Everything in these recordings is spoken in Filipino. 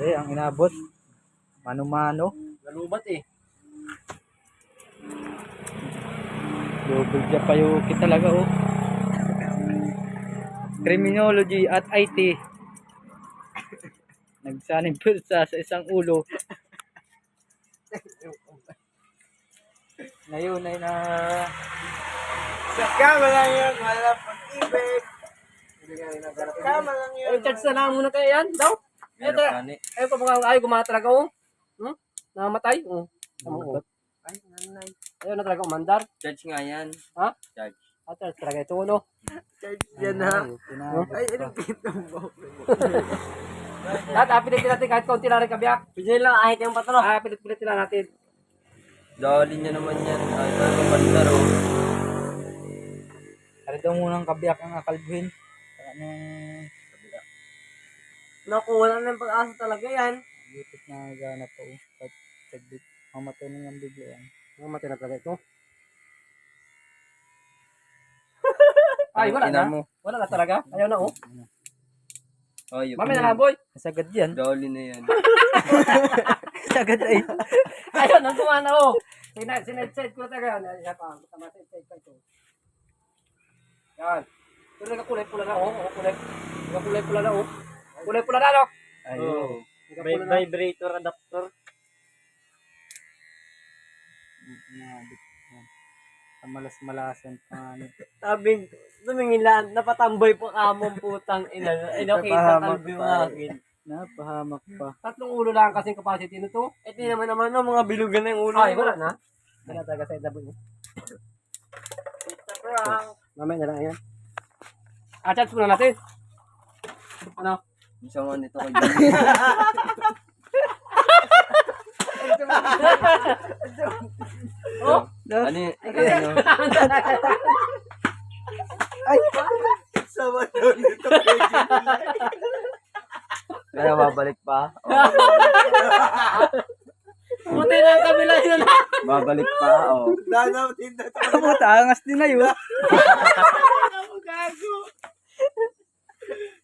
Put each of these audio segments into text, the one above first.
Ay, ang inabot. Mano-mano. Nalubat eh. Double Japayuki talaga oh. Criminology at IT. Nagsanib pulsa sa isang ulo. Ngayon ay na Kama lang yun, wala pag-ibig. Kama lang yun. Ay, charge na lang muna kayo yan. Daw. Ay, pa mga ayaw gumawa talaga oh. Namamatay. Oh. Ay, nanay. Ayaw na talaga umandar. Charge nga yan. Ha? Charge. Charge talaga ito no. Charge yan ha. Ay, Ay, anong kitang mo? Lahat, pilit natin kahit konti lang rin kabiyak. Pidyan lang ahit yung patro. Pilit lang natin. Dali niya naman yan. Ay, parang bandar oh. Ari daw munang kabiyak ang akalbuhin. Ano Naku, wala nang pag-asa talaga yan. YouTube na ganap po. Pag saglit. Mamatay na yung bigla yan. Mamatay na talaga ito. Ay, wala Ina na. mo. Wala na talaga. Ayaw na oh. Oh, yun. Mami na lang boy. Sagad yan. Dali na yan. Sagad ay. Ayaw na kumana oh. Sined ko na talaga. Yan pa. Tama sined pa ito. Yan. Pero nagkakulay pula na oh. Nagkakulay pula na oh. Kulay pula na no. Ayo. Nagkakulay na. Vibrator adapter. Malas-malasan pa ano. Sabi, tumingilan, napatamboy po kamong putang ina. Ay, nakita Napahamak kalbi mo pa. akin. Napahamak pa. 3 ulo lang kasing capacity nito. Eh, di naman no, mga bilugan na yung ulo. Ay, wala na. Wala talaga sa idabog mo. It's a prank. Mamaya na lang yan. Charge muna natin. Ano? Isang ano nito kay Oh? Ano yun? Ano? Sama daw nito. Kaya babalik pa. Oh, Puti na ang kabila yun. babalik pa. Oh. Danaw din na to. Puta, angas din na yun. Ako gago.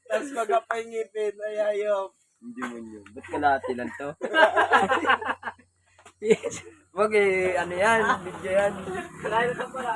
Tapos magapay ngipin. Ay, ayop. Hindi mo yun. Ba't kalahati lang to? Wag eh, ano yan? Video yan. Kalahin na sa pala.